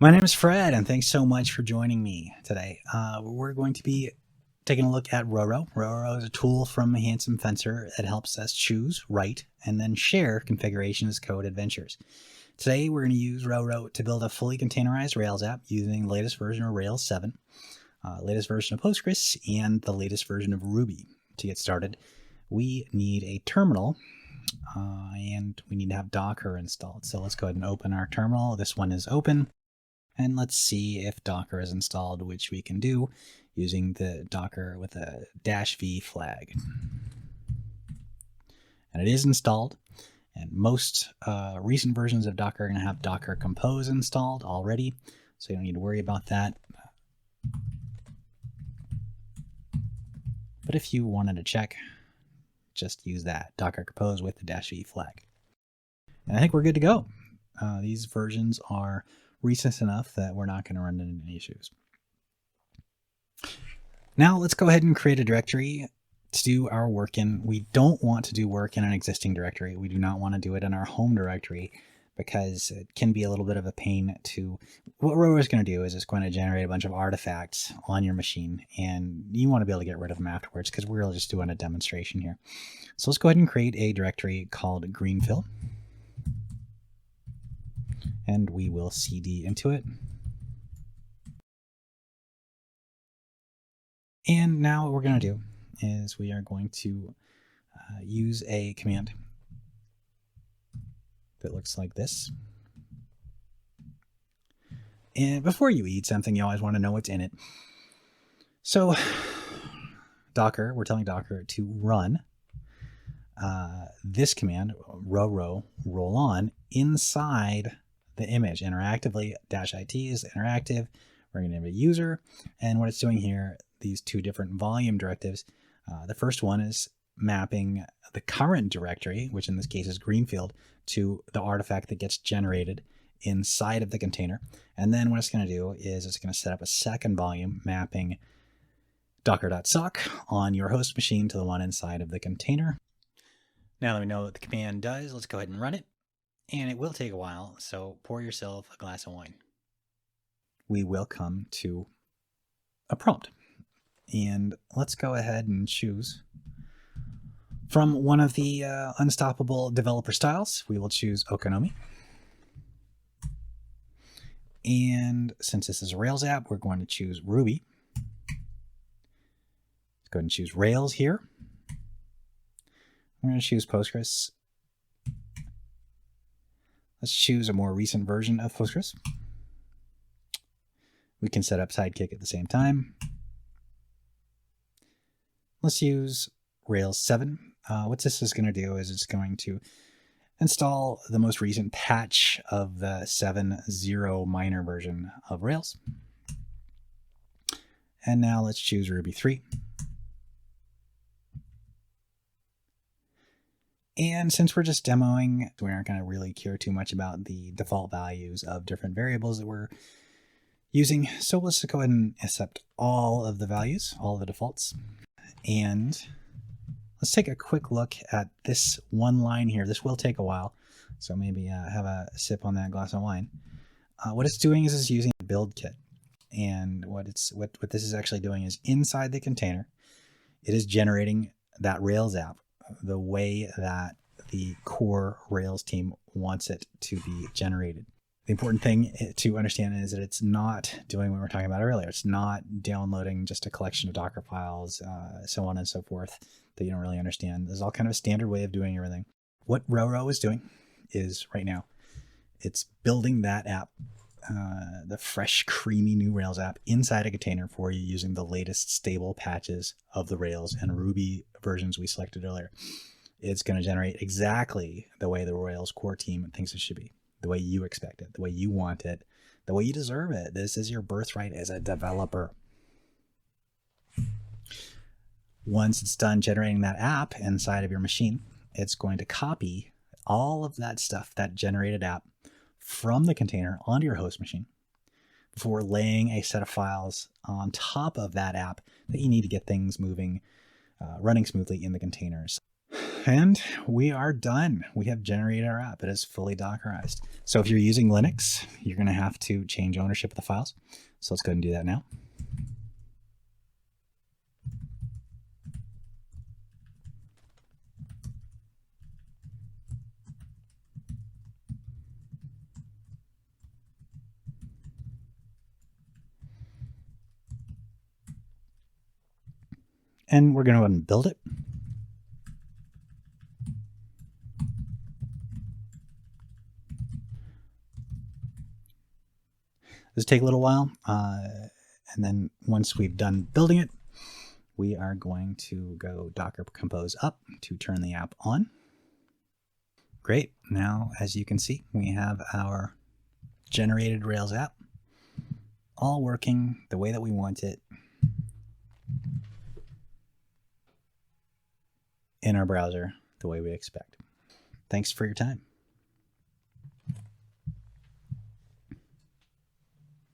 My name is Fred, and thanks so much for joining me today. We're going to be taking a look at RoRo. RoRo is a tool from Handsome Fencer that helps us choose, write, and then share configuration as code adventures. Today, we're going to use RoRo to build a fully containerized Rails app using the latest version of Rails 7, latest version of Postgres, and the latest version of Ruby. To get started, we need a terminal, and we need to have Docker installed. So let's go ahead and open our terminal. This one is open. And let's see if Docker is installed, which we can do using the Docker with a -v flag. And it is installed. And most recent versions of Docker are going to have Docker Compose installed already, so you don't need to worry about that. But if you wanted to check, just use that, Docker Compose with the -v flag. And I think we're good to go. These versions are recent enough that we're not going to run into any issues. Now let's go ahead and create a directory to do our work in. We don't want to do work in an existing directory. We do not want to do it in our home directory because it can be a little bit of a pain to... What RoRo is going to do is it's going to generate a bunch of artifacts on your machine, and you want to be able to get rid of them afterwards because we're just doing a demonstration here. So let's go ahead and create a directory called greenfill. And we will cd into it. And now what we're going to do is we are going to use a command that looks like this. And before you eat something, you always want to know what's in it. So Docker, we're telling Docker to run this command, RoRo roll on, inside the image interactively. -it is interactive. We're going to have a user, and what it's doing here, these two different volume directives. The first one is mapping the current directory, which in this case is greenfield, to the artifact that gets generated inside of the container. And then what it's going to do is it's going to set up a second volume mapping docker.sock on your host machine to the one inside of the container. Now that we know what the command does, let's go ahead and run it. And it will take a while, so pour yourself a glass of wine. We will come to a prompt. And let's go ahead and choose from one of the unstoppable developer styles. We will choose Okonomi. And since this is a Rails app, we're going to choose Ruby. Let's go ahead and choose Rails here. We're going to choose Postgres. Let's choose a more recent version of Postgres. We can set up Sidekick at the same time. Let's use Rails 7. What this is going to do is it's going to install the most recent patch of the 7.0 minor version of Rails. And now let's choose Ruby 3. And since we're just demoing, we aren't going to really care too much about the default values of different variables that we're using. So let's just go ahead and accept all of the values, all of the defaults. And let's take a quick look at this one line here. This will take a while, so maybe have a sip on that glass of wine. What it's doing is it's using a build kit. And what this is actually doing is inside the container, it is generating that Rails app the way that the core Rails team wants it to be generated. The important thing to understand is that it's not doing what we were talking about earlier. It's not downloading just a collection of Docker files, so on and so forth, that you don't really understand. There's all kind of a standard way of doing everything. What RoRo is doing is right now, it's building that app, the fresh, creamy new Rails app inside a container for you using the latest stable patches of the Rails and Ruby versions we selected earlier. It's going to generate exactly the way the Rails core team thinks it should be, the way you expect it, the way you want it, the way you deserve it. This is your birthright as a developer. Once it's done generating that app inside of your machine, it's going to copy all of that stuff, that generated app, from the container onto your host machine before laying a set of files on top of that app that you need to get things moving, running smoothly in the containers. And we are done. We have generated our app. It is fully Dockerized. So if you're using Linux, you're going to have to change ownership of the files. So let's go ahead and do that now. And we're going to go ahead and build it. This will take a little while. And then once we've done building it, we are going to go Docker Compose up to turn the app on. Great. Now, as you can see, we have our generated Rails app all working the way that we want it in our browser the way we expect. Thanks for your time.